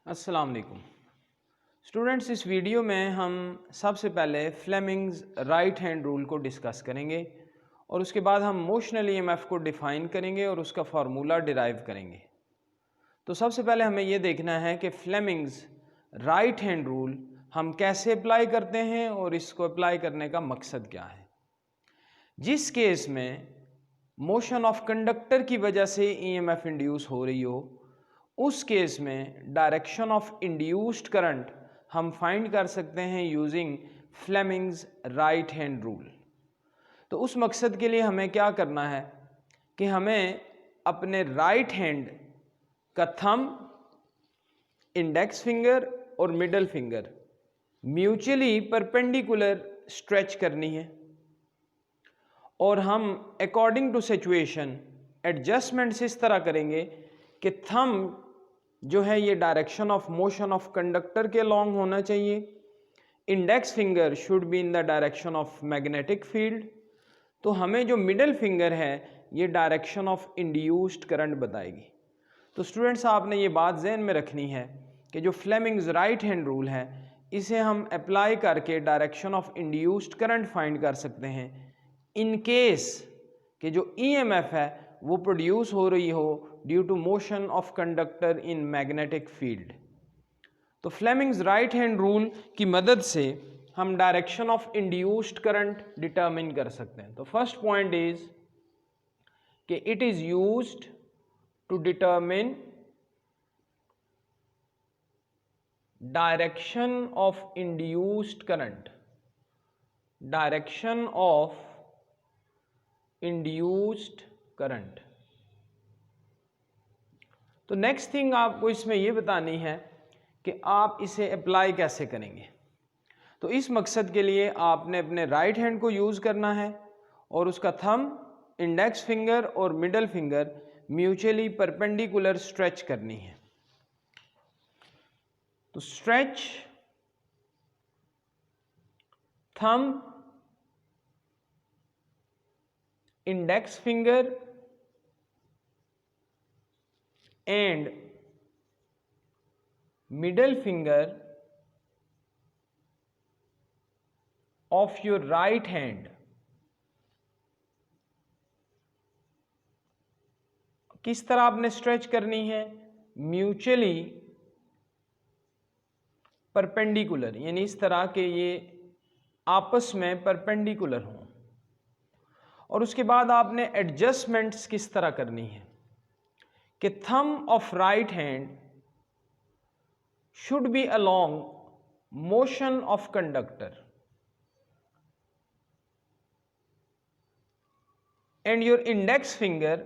अस्सलाम वालेकुम स्टूडेंट्स। इस वीडियो में हम सबसे पहले फ्लेमिंग्स राइट हैंड रूल को डिस्कस करेंगे और उसके बाद हम मोशनल ईएमएफ को डिफ़ाइन करेंगे और उसका फार्मूला डिराइव करेंगे। तो सबसे पहले हमें यह देखना है कि फ्लेमिंग्स राइट हैंड रूल हम कैसे अप्लाई करते हैं और इसको अप्लाई करने का मकसद क्या है। जिस केस में मोशन ऑफ कंडक्टर की वजह से ईएमएफ इंड्यूस हो रही हो, उस केस में डायरेक्शन ऑफ इंड्यूस्ड करंट हम फाइंड कर सकते हैं using Fleming's right hand rule. तो उस मकसद के लिए हमें क्या करना है कि हमें अपने राइट हैंड का थंब, इंडेक्स फिंगर और middle finger mutually perpendicular stretch करनी है और हम अकॉर्डिंग टू सिचुएशन एडजस्टमेंट्स इस तरह करेंगे कि थंब जो है ये direction of motion of conductor के लॉन्ग होना चाहिए, index finger should be in the direction of magnetic field, तो हमें जो मिडल फिंगर है ये डायरेक्शन ऑफ इंड्यूस्ड करंट बताएगी। तो स्टूडेंट्स आपने ये बात जहन में रखनी है कि जो फ्लेमिंग्स राइट हैंड रूल है इसे हम अप्लाई करके direction of induced current find कर सकते हैं इन केस कि जो ईएमएफ है वो प्रोड्यूस हो रही हो due to motion of conductor in magnetic field. तो फ्लेमिंग्स राइट हैंड रूल की मदद से हम direction of induced current determine कर सकते हैं। तो फर्स्ट पॉइंट इज कि it is used to determine direction of induced current, direction of induced current. तो नेक्स्ट थिंग आपको इसमें यह बतानी है कि आप इसे अप्लाई कैसे करेंगे। तो इस मकसद के लिए आपने अपने राइट हैंड को यूज़ करना है और उसका थंब, इंडेक्स फिंगर और middle finger mutually perpendicular stretch करनी है। तो stretch thumb, index finger and middle finger of your right hand किस तरह आपने स्ट्रेच करनी है, म्यूचुअली परपेंडिकुलर, यानी इस तरह के ये आपस में परपेंडिकुलर हों। और उसके बाद आपने एडजस्टमेंट्स किस तरह करनी है कि thumb of right hand should be along motion of conductor and your index finger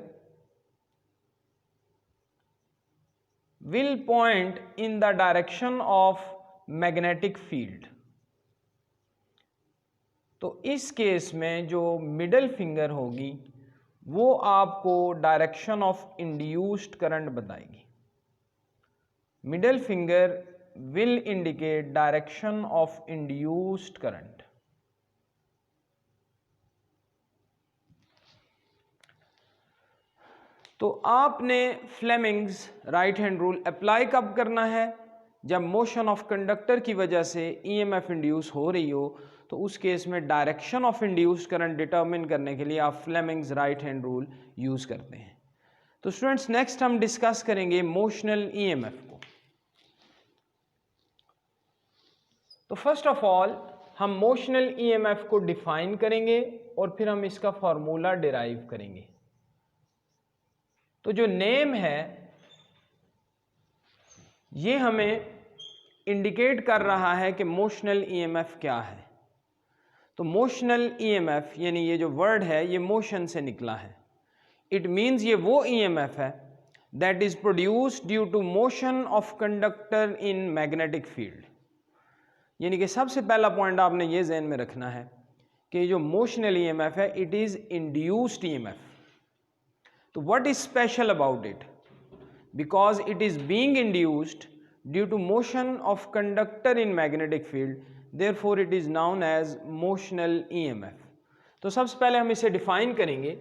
will point in the direction of magnetic field। तो इस केस में जो मिडल फिंगर होगी वो आपको डायरेक्शन ऑफ इंड्यूस्ड करंट बताएगी। Middle finger will indicate direction of induced current। तो आपने Fleming's right hand rule apply कब करना है, जब मोशन ऑफ कंडक्टर की वजह से ईएमएफ इंड्यूस हो रही हो। तो उस केस में direction of induced current determine करने के लिए आप Fleming's right hand rule use करते हैं। तो स्टूडेंट्स नेक्स्ट हम डिस्कस करेंगे मोशनल ईएमएफ को। तो फर्स्ट ऑफ ऑल हम मोशनल ईएमएफ को डिफाइन करेंगे और फिर हम इसका फॉर्मूला डिराइव करेंगे। तो जो नेम है ये हमें इंडिकेट कर रहा है कि मोशनल ईएमएफ क्या है। तो मोशनल ईएमएफ यानी ये जो वर्ड है ये मोशन से निकला है। इट मीन्स ये वो ईएमएफ है that is produced due to motion of conductor in magnetic field. यानी कि सबसे पहला पॉइंट आपने ये ज़हन में रखना है कि जो मोशनल ईएमएफ है इट इज़ इंड्यूस्ड ईएमएफ। तो what is special about it, because it is being induced due to motion of conductor in magnetic field, therefore it is known as motional EMF. तो सबसे पहले हम इसे define करेंगे।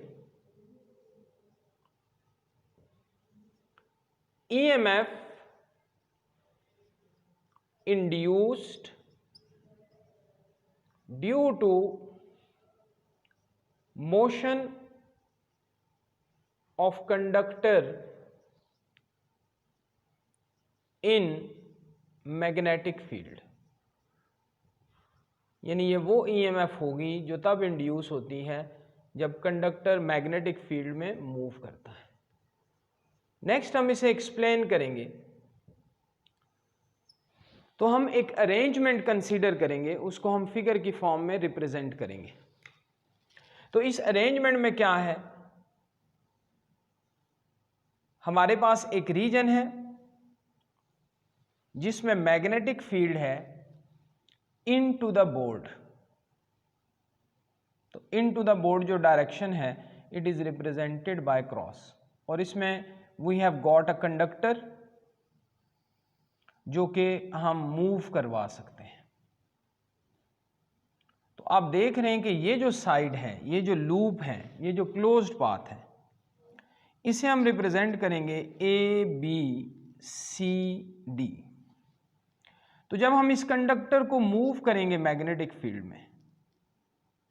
EMF induced due to motion of conductor in magnetic field। यानी ये वो EMF होगी जो तब इंड्यूस होती है जब कंडक्टर मैग्नेटिक फील्ड में मूव करता है। नेक्स्ट हम इसे एक्सप्लेन करेंगे, तो हम एक अरेंजमेंट कंसीडर करेंगे, उसको हम फिगर की फॉर्म में रिप्रेजेंट करेंगे। तो इस अरेंजमेंट में क्या है, हमारे पास एक रीजन है जिसमें मैग्नेटिक फील्ड है इनटू द बोर्ड। तो इनटू द बोर्ड जो डायरेक्शन है it is represented by cross, और इसमें we have got a conductor जो कि हम मूव करवा सकते हैं। तो आप देख रहे हैं कि ये जो साइड है, ये जो लूप है, ये जो क्लोज्ड पाथ है, इसे हम रिप्रेजेंट करेंगे ए बी सी डी। तो जब हम इस कंडक्टर को मूव करेंगे मैग्नेटिक फील्ड में,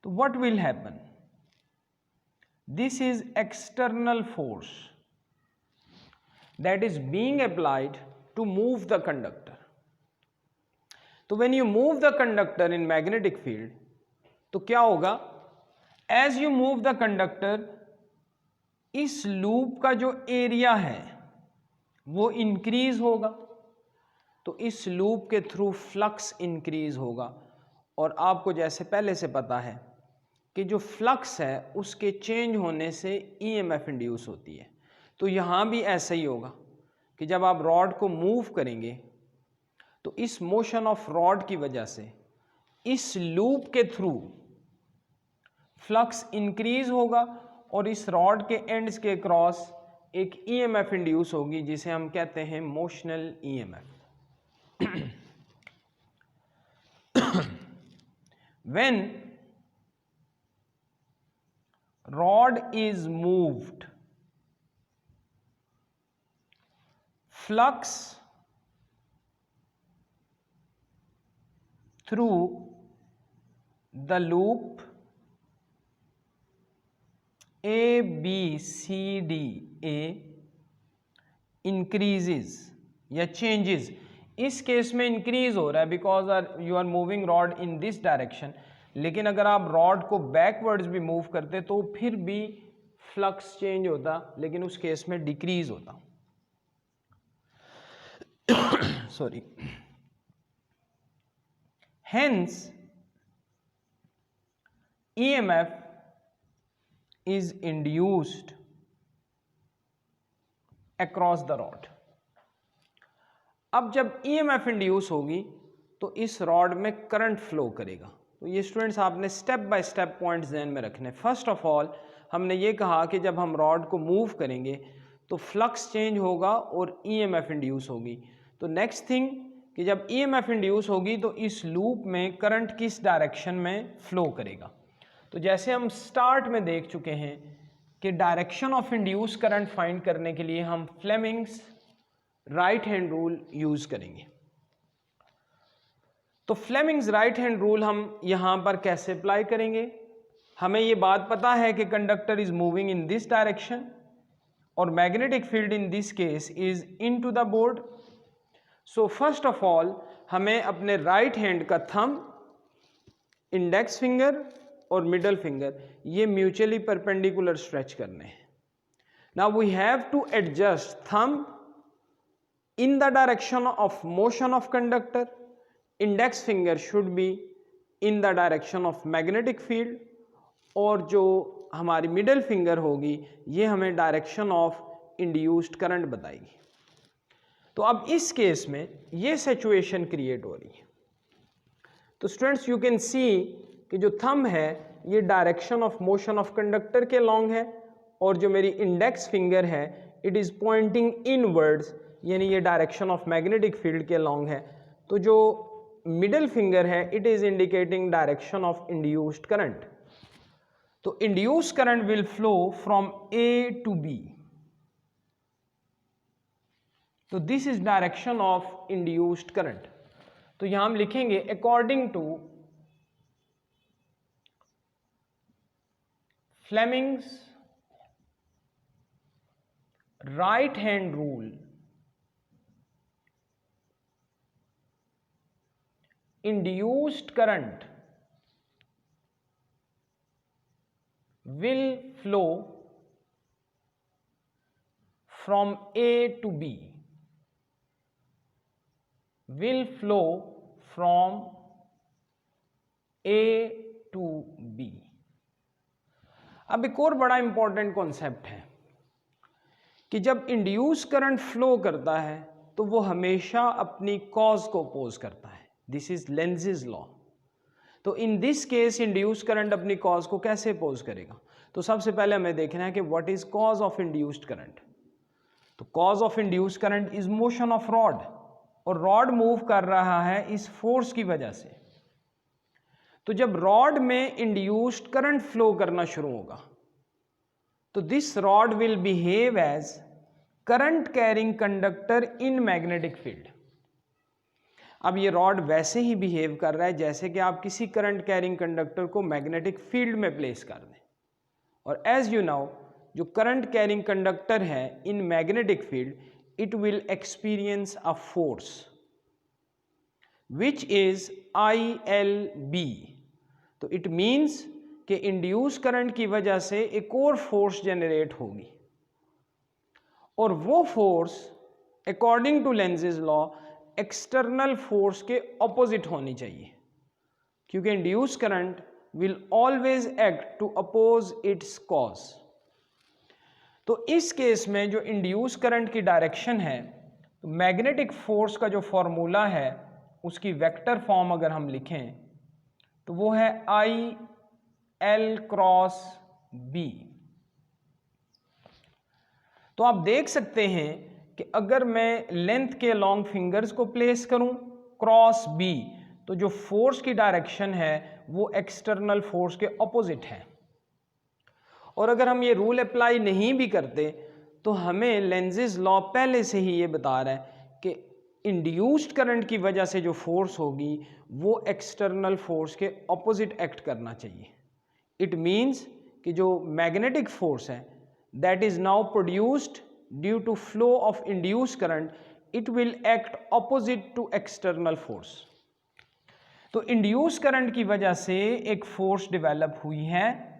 तो what will happen, this is external force that is being applied to move the conductor। तो when you move the conductor in magnetic field, तो क्या होगा, as you move the conductor, इस loop का जो area है वो इंक्रीज होगा, तो इस लूप के थ्रू फ्लक्स इंक्रीज होगा। और आपको जैसे पहले से पता है कि जो फ्लक्स है उसके चेंज होने से ईएमएफ इंड्यूस होती है। तो यहाँ भी ऐसा ही होगा कि जब आप रॉड को मूव करेंगे तो इस मोशन ऑफ रॉड की वजह से इस लूप के थ्रू फ्लक्स इंक्रीज होगा और इस रॉड के एंड्स के क्रॉस एक ईएमएफ इंड्यूस होगी जिसे हम कहते हैं motional EMF. When rod is moved, flux through the loop A B C D A increases या changes। इस केस में इंक्रीज हो रहा है because you are moving rod in this direction, लेकिन अगर आप रॉड को बैकवर्ड्स भी मूव करते तो फिर भी फ्लक्स चेंज होता, लेकिन उस केस में डिक्रीज होता। Sorry. Hence, EMF is induced across the rod। अब जब EMF इंड्यूस होगी तो इस रॉड में करंट फ्लो करेगा। तो ये स्टूडेंट्स आपने स्टेप बाय स्टेप पॉइंट्स ध्यान में रखने। फर्स्ट ऑफ ऑल हमने ये कहा कि जब हम रॉड को मूव करेंगे तो फ्लक्स चेंज होगा और EMF इंड्यूस होगी। तो नेक्स्ट थिंग कि जब EMF इंड्यूस होगी तो इस लूप में करंट किस डायरेक्शन में फ्लो करेगा। तो जैसे हम स्टार्ट में देख चुके हैं कि direction of induce current find करने के लिए हम Fleming's right hand rule use करेंगे। तो फ्लेमिंग्स राइट हैंड रूल हम यहां पर कैसे अप्लाई करेंगे, हमें ये बात पता है कि conductor is moving in this direction और magnetic field in this case is into the board. So first of all हमें अपने राइट हैंड का थंब, इंडेक्स फिंगर और मिडल फिंगर ये म्यूचुअली परपेंडिकुलर स्ट्रेच करने हैं। Now we have to adjust thumb in the direction of motion of conductor, index finger should be in the direction of magnetic field, और जो हमारी middle finger होगी ये हमें डायरेक्शन ऑफ इंड्यूस्ड करंट बताएगी। तो अब इस केस में ये सिचुएशन क्रिएट हो रही है। तो स्टूडेंट्स यू कैन सी कि जो थंब है ये direction of motion of conductor के लॉन्ग है, और जो मेरी इंडेक्स फिंगर है इट इज पॉइंटिंग इनवर्ड्स, यानी ये डायरेक्शन ऑफ मैग्नेटिक फील्ड के लॉन्ग है। तो जो मिडल फिंगर है it is indicating direction of induced current. तो induced current will flow from A to B. तो this is direction of induced current. तो यहां हम लिखेंगे according to Fleming's right hand rule induced current will flow from A to B, will flow from A to B। अब एक और बड़ा important concept है कि जब इंड्यूस करंट फ्लो करता है तो वो हमेशा अपनी कॉज को अपोज करता है। This is Lenz's law. तो in this case induce current अपनी कॉज को कैसे अपोज करेगा? तो सबसे पहले हमें देखना है कि what is cause of induced current. तो cause of induced current is motion of rod, और रॉड मूव कर रहा है इस फोर्स की वजह से। तो जब रॉड में इंड्यूस्ड करंट फ्लो करना शुरू होगा तो this rod will behave as current carrying conductor in magnetic field. अब ये रॉड वैसे ही बिहेव कर रहा है जैसे कि आप किसी करंट कैरिंग कंडक्टर को मैग्नेटिक फील्ड में प्लेस कर दें। और एज यू नो, जो करंट कैरिंग कंडक्टर है इन magnetic field, it will experience a force which is ILB। तो इट मीन्स कि इंड्यूस करंट की वजह से एक और फोर्स जनरेट होगी, और वो force according to Lenz's law external force के ऑपोजिट होनी चाहिए, क्योंकि induce current will always act to oppose its cause. तो इस केस में जो इंड्यूस करंट की डायरेक्शन है, तो मैग्नेटिक फोर्स का जो फॉर्मूला है उसकी वेक्टर फॉर्म अगर हम लिखें तो वो है IL क्रॉस B। तो आप देख सकते हैं कि अगर मैं लेंथ के लॉन्ग फिंगर्स को प्लेस करूं क्रॉस B, तो जो फोर्स की डायरेक्शन है वो एक्सटर्नल फोर्स के ऑपोजिट है। और अगर हम ये रूल अप्लाई नहीं भी करते तो हमें लेंज़ेस लॉ पहले से ही ये बता रहा है कि इंड्यूस्ड करंट की वजह से जो फोर्स होगी वो एक्सटर्नल फोर्स के ऑपोजिट एक्ट करना चाहिए। इट मीन्स कि जो मैग्नेटिक फोर्स है that is now produced due to flow of induced current, it will act opposite to external force। तो इंड्यूस करंट की वजह से एक फोर्स डेवलप हुई है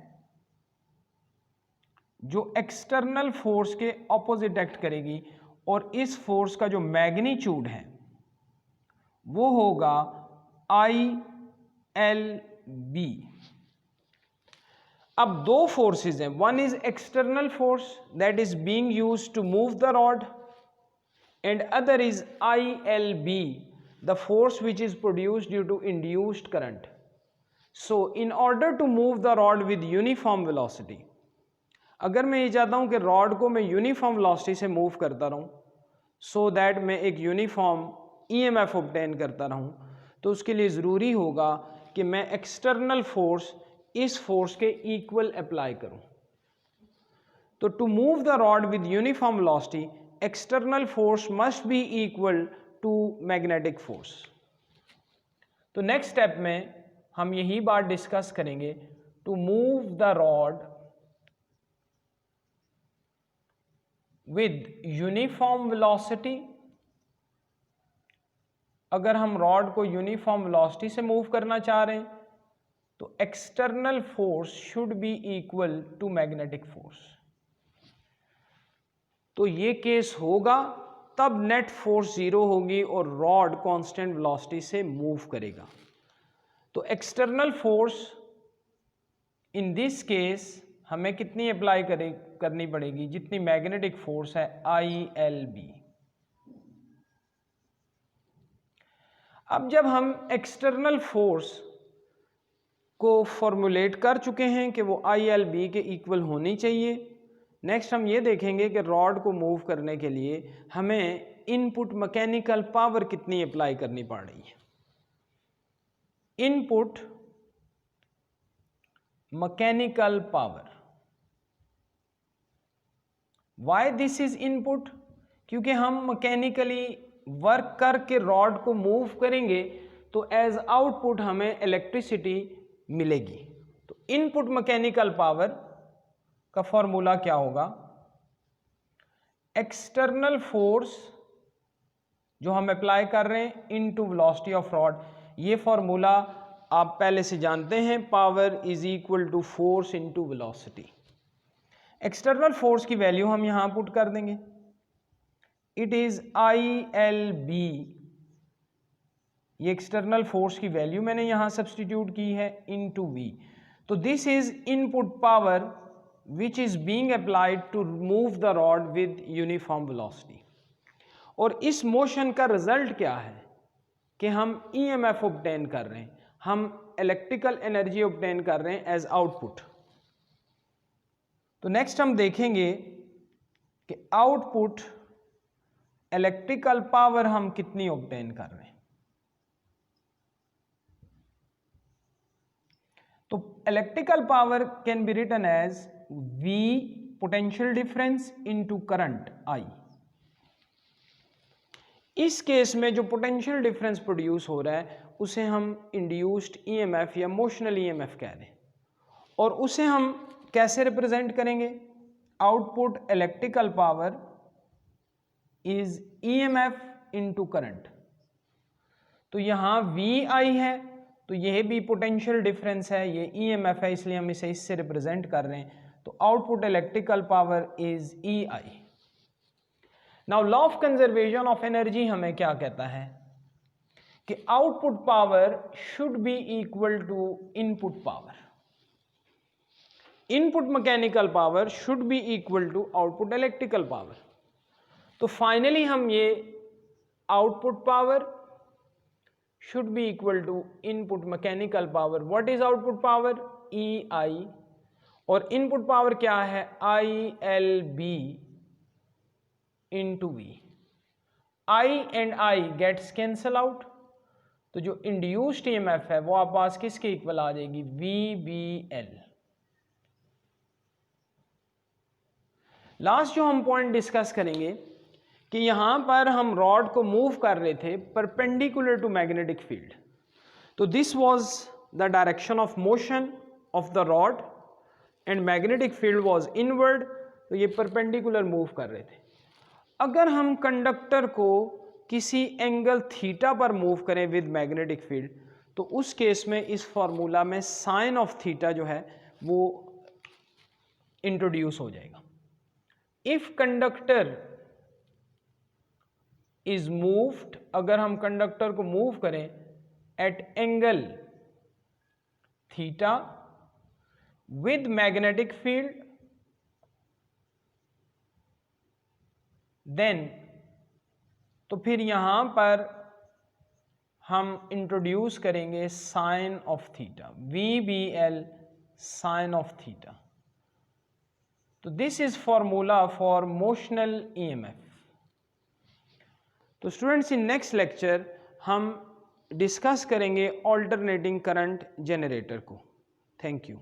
जो एक्सटर्नल फोर्स के ऑपोजिट एक्ट करेगी, और इस फोर्स का जो मैग्नीट्यूड है वो होगा ILB। अब दो फोर्सेस हैं, one is external force that is being used to move the rod, and other is ILB, the force which is produced due to induced current. So in order to move the rod with uniform velocity, अगर मैं ये चाहता हूं कि rod को मैं uniform velocity से move करता रहूं सो दैट मैं एक यूनिफॉर्म EMF ऑब्टेन करता रहूं, तो उसके लिए ज़रूरी होगा कि मैं एक्सटर्नल फोर्स इस फोर्स के इक्वल अप्लाई करूं। तो to move the rod with uniform velocity, external force must be equal to magnetic force. तो नेक्स्ट स्टेप में हम यही बात डिस्कस करेंगे, to move the rod with uniform velocity. अगर हम रॉड को यूनिफॉर्म वेलोसिटी से मूव करना चाह रहे हैं तो external force should be equal to magnetic force. तो ये केस होगा तब नेट फोर्स जीरो होगी और रॉड कांस्टेंट वेलोसिटी से मूव करेगा। तो external force in this case हमें कितनी अप्लाई करनी पड़ेगी, जितनी मैग्नेटिक फोर्स है ILB। अब जब हम एक्सटर्नल फोर्स को फॉर्मुलेट कर चुके हैं कि वो ILB के इक्वल होनी चाहिए, नेक्स्ट हम ये देखेंगे कि रॉड को मूव करने के लिए हमें इनपुट मैकेनिकल पावर कितनी अप्लाई करनी पड़ रही है। Input mechanical power, why this is input, क्योंकि हम मैकेनिकली वर्क करके रॉड को मूव करेंगे तो एज आउटपुट हमें इलेक्ट्रिसिटी मिलेगी। तो इनपुट मैकेनिकल पावर का फॉर्मूला क्या होगा, एक्सटर्नल फोर्स जो हम अप्लाई कर रहे हैं इनटू वेलोसिटी ऑफ रॉड। ये फॉर्मूला आप पहले से जानते हैं, power is equal to force into velocity. External force की वैल्यू हम यहां पुट कर देंगे, इट इज ILB। ये एक्सटर्नल फोर्स की वैल्यू मैंने यहां सब्सटीट्यूट की है इनटू V। तो this is input power which is being applied to move the rod with uniform velocity. और इस मोशन का रिजल्ट क्या है कि हम EMF ऑब्टेन कर रहे हैं, हम इलेक्ट्रिकल एनर्जी ऑब्टेन कर रहे हैं एज आउटपुट। तो नेक्स्ट हम देखेंगे कि आउटपुट इलेक्ट्रिकल पावर हम कितनी ऑब्टेन कर रहे हैं। तो electrical power can be written as V potential difference into current I। इस केस में जो पोटेंशियल डिफरेंस प्रोड्यूस हो रहा है उसे हम इंड्यूस्ड EMF या मोशनल EMF कह रहे हैं, और उसे हम कैसे रिप्रेजेंट करेंगे, output electrical power is EMF into current. तो यहां VI है, तो यह भी पोटेंशियल डिफरेंस है, ये EMF है, इसलिए हम इसे इससे रिप्रेजेंट कर रहे हैं। तो output electrical power is EI। Now law of conservation of energy हमें क्या कहता है कि output power should be equal to input power. Input mechanical power should be equal to output electrical power. तो फाइनली हम ये output power should be equal to input mechanical power. What is output power, EI, और input power क्या है, ILB into V। I and I gets cancel out, तो जो induced EMF है वो आप पास किसके इक्वल आ जाएगी, VBL। लास्ट जो हम पॉइंट डिस्कस करेंगे कि यहां पर हम रॉड को मूव कर रहे थे परपेंडिकुलर टू मैग्नेटिक फील्ड। तो this was the direction of motion of the rod and magnetic field was inward. तो ये परपेंडिकुलर मूव कर रहे थे। अगर हम कंडक्टर को किसी एंगल थीटा पर मूव करें विद मैग्नेटिक फील्ड, तो उस केस में इस फॉर्मूला में साइन ऑफ थीटा जो है वो इंट्रोड्यूस हो जाएगा। इफ कंडक्टर इज मूव्ड, अगर हम कंडक्टर को मूव करें at angle theta with magnetic field, then तो फिर यहां पर हम इंट्रोड्यूस करेंगे sine of theta, VBL sine of theta. तो this is formula for motional EMF। तो स्टूडेंट्स, इन नेक्स्ट लेक्चर हम डिस्कस करेंगे ऑल्टरनेटिंग करंट जनरेटर को। Thank you.